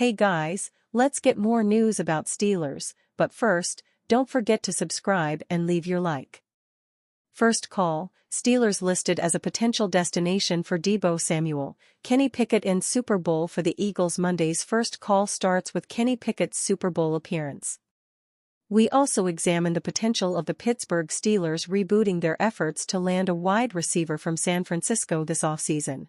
Hey guys, let's get more news about Steelers, but first, don't forget to subscribe and leave your like. First call, Steelers listed as a potential destination for Deebo Samuel. Kenny Pickett in Super Bowl for the Eagles. Monday's first call starts with Kenny Pickett's Super Bowl appearance. We also examine the potential of the Pittsburgh Steelers rebooting their efforts to land a wide receiver from San Francisco this offseason.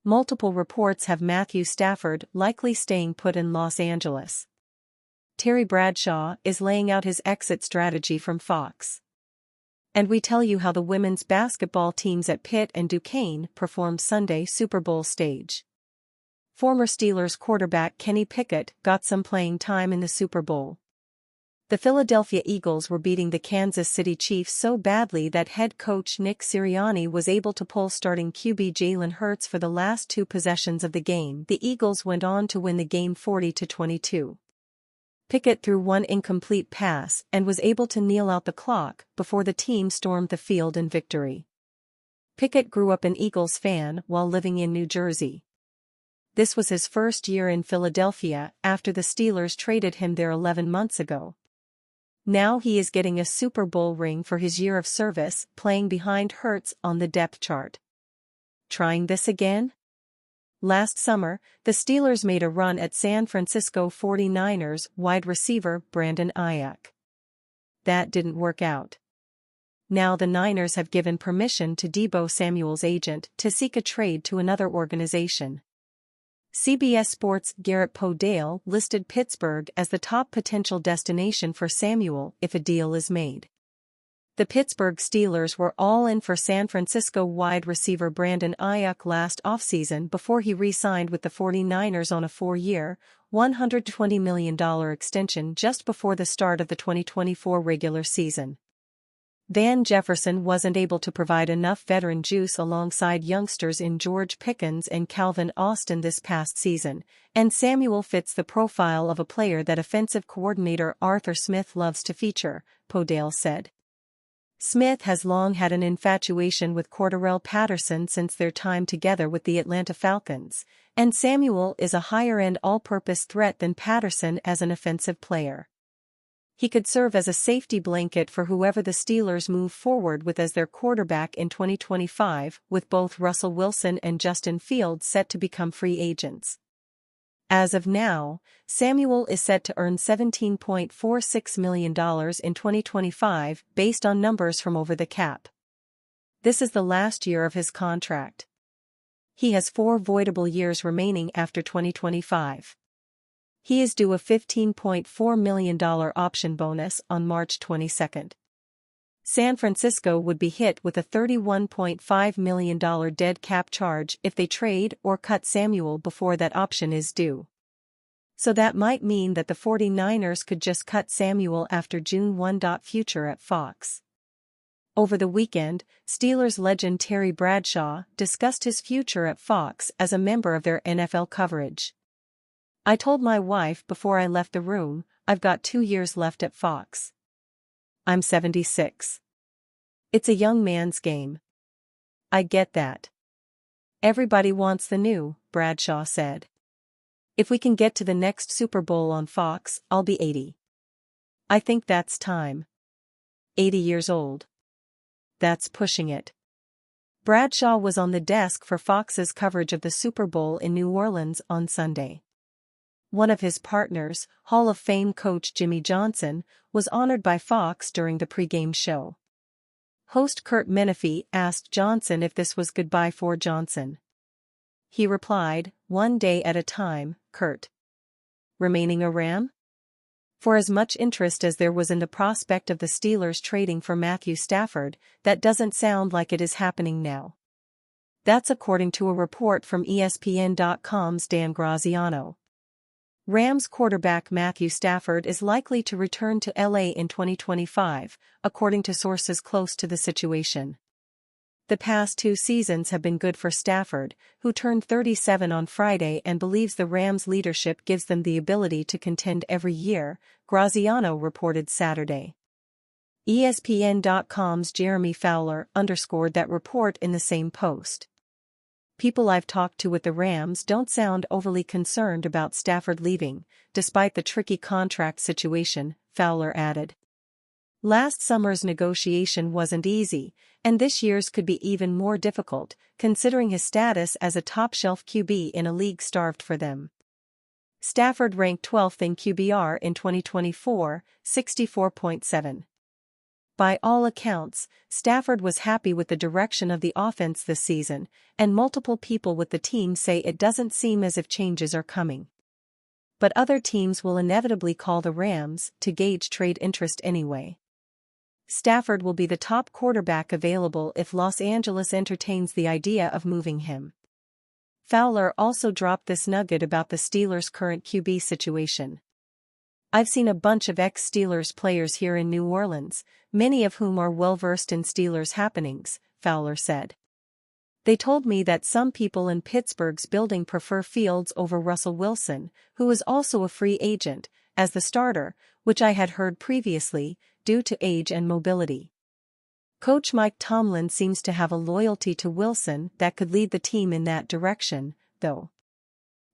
Multiple reports have Matthew Stafford likely staying put in Los Angeles. Terry Bradshaw is laying out his exit strategy from Fox. And we tell you how the women's basketball teams at Pitt and Duquesne performed Sunday Super Bowl stage. Former Steelers quarterback Kenny Pickett got some playing time in the Super Bowl. The Philadelphia Eagles were beating the Kansas City Chiefs so badly that head coach Nick Sirianni was able to pull starting QB Jalen Hurts for the last two possessions of the game. The Eagles went on to win the game 40-22. Pickett threw one incomplete pass and was able to kneel out the clock before the team stormed the field in victory. Pickett grew up an Eagles fan while living in New Jersey. This was his first year in Philadelphia after the Steelers traded him there 11 months ago. Now he is getting a Super Bowl ring for his year of service, playing behind Hurts on the depth chart. Trying this again? Last summer, the Steelers made a run at San Francisco 49ers wide receiver Brandon Ayuk. That didn't work out. Now the Niners have given permission to Deebo Samuel's agent to seek a trade to another organization. CBS Sports' Garrett Podale listed Pittsburgh as the top potential destination for Samuel if a deal is made. The Pittsburgh Steelers were all in for San Francisco wide receiver Brandon Ayuk last offseason before he re-signed with the 49ers on a 4-year, $120 million extension just before the start of the 2024 regular season. Van Jefferson wasn't able to provide enough veteran juice alongside youngsters in George Pickens and Calvin Austin this past season, and Samuel fits the profile of a player that offensive coordinator Arthur Smith loves to feature, Podale said. Smith has long had an infatuation with Cordarrelle Patterson since their time together with the Atlanta Falcons, and Samuel is a higher-end all-purpose threat than Patterson as an offensive player. He could serve as a safety blanket for whoever the Steelers move forward with as their quarterback in 2025, with both Russell Wilson and Justin Fields set to become free agents. As of now, Samuel is set to earn $17.46 million in 2025 based on numbers from Over the Cap. This is the last year of his contract. He has 4 voidable years remaining after 2025. He is due a $15.4 million option bonus on March 22. San Francisco would be hit with a $31.5 million dead cap charge if they trade or cut Samuel before that option is due. So that might mean that the 49ers could just cut Samuel after June 1. Future at Fox. Over the weekend, Steelers legend Terry Bradshaw discussed his future at Fox as a member of their NFL coverage. I told my wife before I left the room, I've got 2 years left at Fox. I'm 76. It's a young man's game. I get that. Everybody wants the new, Bradshaw said. If we can get to the next Super Bowl on Fox, I'll be 80. I think that's time. 80 years old. That's pushing it. Bradshaw was on the desk for Fox's coverage of the Super Bowl in New Orleans on Sunday. One of his partners, Hall of Fame coach Jimmy Johnson, was honored by Fox during the pregame show. Host Kurt Menefee asked Johnson if this was goodbye for Johnson. He replied, "One day at a time, Kurt." Remaining a Ram? For as much interest as there was in the prospect of the Steelers trading for Matthew Stafford, that doesn't sound like it is happening now. That's according to a report from ESPN.com's Dan Graziano. Rams quarterback Matthew Stafford is likely to return to LA in 2025, according to sources close to the situation. The past 2 seasons have been good for Stafford, who turned 37 on Friday and believes the Rams' leadership gives them the ability to contend every year, Graziano reported Saturday. ESPN.com's Jeremy Fowler underscored that report in the same post. People I've talked to with the Rams don't sound overly concerned about Stafford leaving, despite the tricky contract situation, Fowler added. Last summer's negotiation wasn't easy, and this year's could be even more difficult, considering his status as a top-shelf QB in a league starved for them. Stafford ranked 12th in QBR in 2024, 64.7. By all accounts, Stafford was happy with the direction of the offense this season, and multiple people with the team say it doesn't seem as if changes are coming. But other teams will inevitably call the Rams to gauge trade interest anyway. Stafford will be the top quarterback available if Los Angeles entertains the idea of moving him. Fowler also dropped this nugget about the Steelers' current QB situation. I've seen a bunch of ex-Steelers players here in New Orleans, many of whom are well-versed in Steelers happenings, Fowler said. They told me that some people in Pittsburgh's building prefer Fields over Russell Wilson, who is also a free agent, as the starter, which I had heard previously, due to age and mobility. Coach Mike Tomlin seems to have a loyalty to Wilson that could lead the team in that direction, though.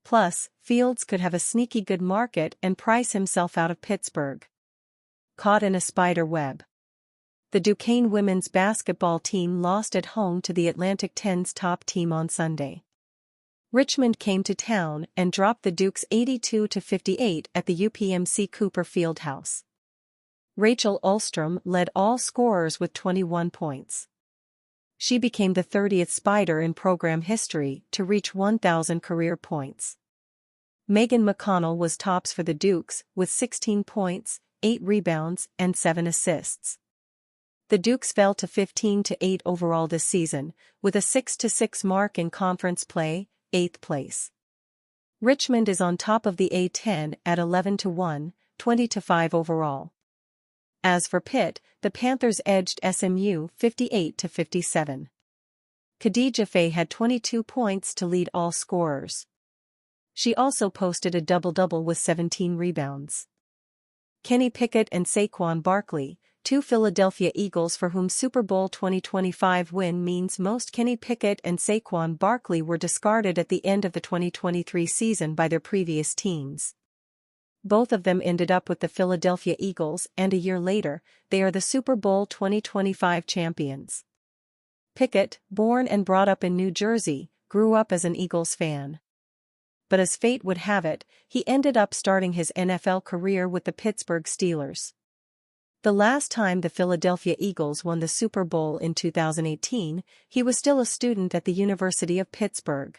Plus, Fields could have a sneaky good market and price himself out of Pittsburgh. Caught in a spider web. The Duquesne women's basketball team lost at home to the Atlantic 10's top team on Sunday. Richmond came to town and dropped the Dukes 82-58 at the UPMC Cooper Fieldhouse. Rachel Ulstrom led all scorers with 21 points. She became the 30th Spider in program history to reach 1,000 career points. Megan McConnell was tops for the Dukes with 16 points, 8 rebounds, and 7 assists. The Dukes fell to 15-8 overall this season, with a 6-6 mark in conference play, 8th place. Richmond is on top of the A10 at 11-1, 20-5 overall. As for Pitt, the Panthers edged SMU 58-57. Khadija Faye had 22 points to lead all scorers. She also posted a double-double with 17 rebounds. Kenny Pickett and Saquon Barkley, two Philadelphia Eagles for whom Super Bowl 2025 win means most. Kenny Pickett and Saquon Barkley were discarded at the end of the 2023 season by their previous teams. Both of them ended up with the Philadelphia Eagles, and a year later, they are the Super Bowl 2025 champions. Pickett, born and brought up in New Jersey, grew up as an Eagles fan. But as fate would have it, he ended up starting his NFL career with the Pittsburgh Steelers. The last time the Philadelphia Eagles won the Super Bowl in 2018, he was still a student at the University of Pittsburgh.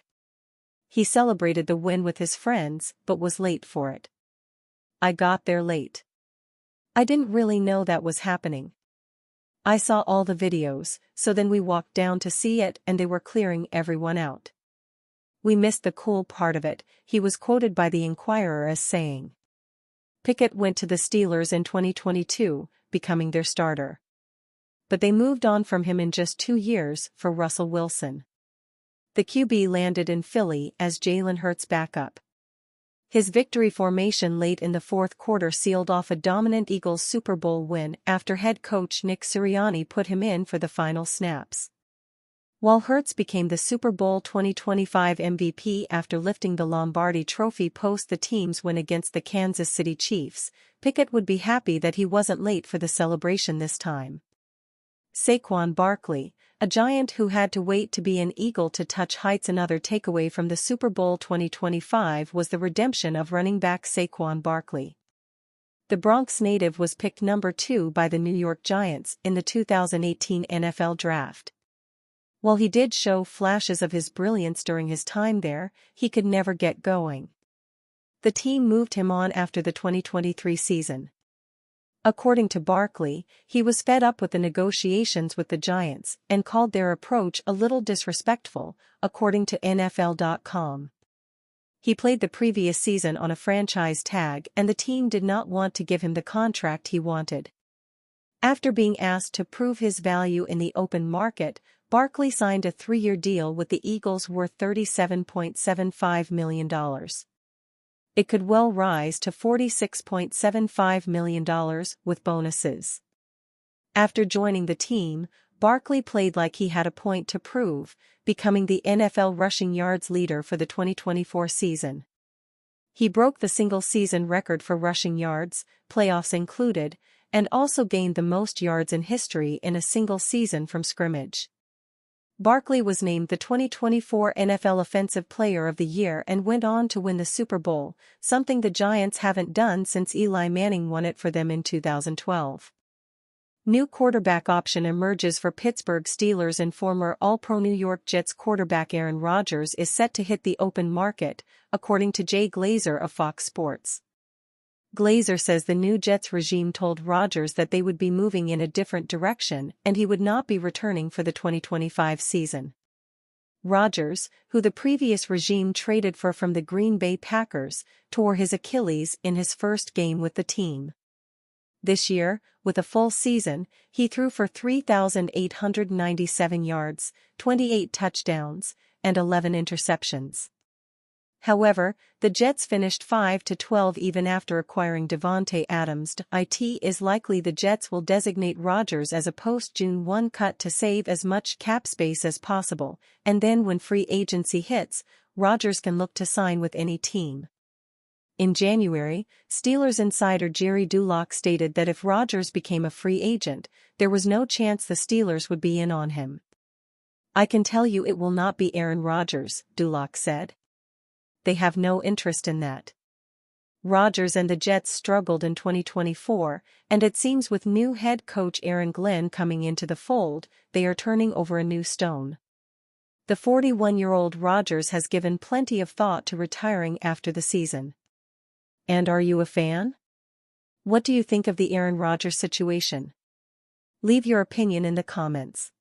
He celebrated the win with his friends, but was late for it. I got there late. I didn't really know that was happening. I saw all the videos, so then we walked down to see it and they were clearing everyone out. We missed the cool part of it, he was quoted by the Inquirer as saying. Pickett went to the Steelers in 2022, becoming their starter. But they moved on from him in just 2 years for Russell Wilson. The QB landed in Philly as Jalen Hurts' backup. His victory formation late in the fourth quarter sealed off a dominant Eagles Super Bowl win after head coach Nick Sirianni put him in for the final snaps. While Hurts became the Super Bowl 2025 MVP after lifting the Lombardi Trophy post the team's win against the Kansas City Chiefs, Pickett would be happy that he wasn't late for the celebration this time. Saquon Barkley, a Giant who had to wait to be an Eagle to touch heights. Another takeaway from the Super Bowl 2025 was the redemption of running back Saquon Barkley. The Bronx native was picked number 2 by the New York Giants in the 2018 NFL Draft. While he did show flashes of his brilliance during his time there, he could never get going. The team moved him on after the 2023 season. According to Barkley, he was fed up with the negotiations with the Giants and called their approach a little disrespectful, according to NFL.com. He played the previous season on a franchise tag and the team did not want to give him the contract he wanted. After being asked to prove his value in the open market, Barkley signed a 3-year deal with the Eagles worth $37.75 million. It could well rise to $46.75 million with bonuses. After joining the team, Barkley played like he had a point to prove, becoming the NFL rushing yards leader for the 2024 season. He broke the single-season record for rushing yards, playoffs included, and also gained the most yards in history in a single season from scrimmage. Barkley was named the 2024 NFL Offensive Player of the Year and went on to win the Super Bowl, something the Giants haven't done since Eli Manning won it for them in 2012. New quarterback option emerges for Pittsburgh Steelers, and former All-Pro New York Jets quarterback Aaron Rodgers is set to hit the open market, according to Jay Glazer of Fox Sports. Glazer says the new Jets regime told Rodgers that they would be moving in a different direction and he would not be returning for the 2025 season. Rodgers, who the previous regime traded for from the Green Bay Packers, tore his Achilles in his first game with the team. This year, with a full season, he threw for 3,897 yards, 28 touchdowns, and 11 interceptions. However, the Jets finished 5-12 even after acquiring Davante Adams. It is likely the Jets will designate Rodgers as a post-June 1 cut to save as much cap space as possible, and then when free agency hits, Rodgers can look to sign with any team. In January, Steelers insider Jerry Dulac stated that if Rodgers became a free agent, there was no chance the Steelers would be in on him. "I can tell you it will not be Aaron Rodgers," Dulac said. "They have no interest in that." Rodgers and the Jets struggled in 2024, and it seems with new head coach Aaron Glenn coming into the fold, they are turning over a new stone. The 41-year-old Rodgers has given plenty of thought to retiring after the season. And are you a fan? What do you think of the Aaron Rodgers situation? Leave your opinion in the comments.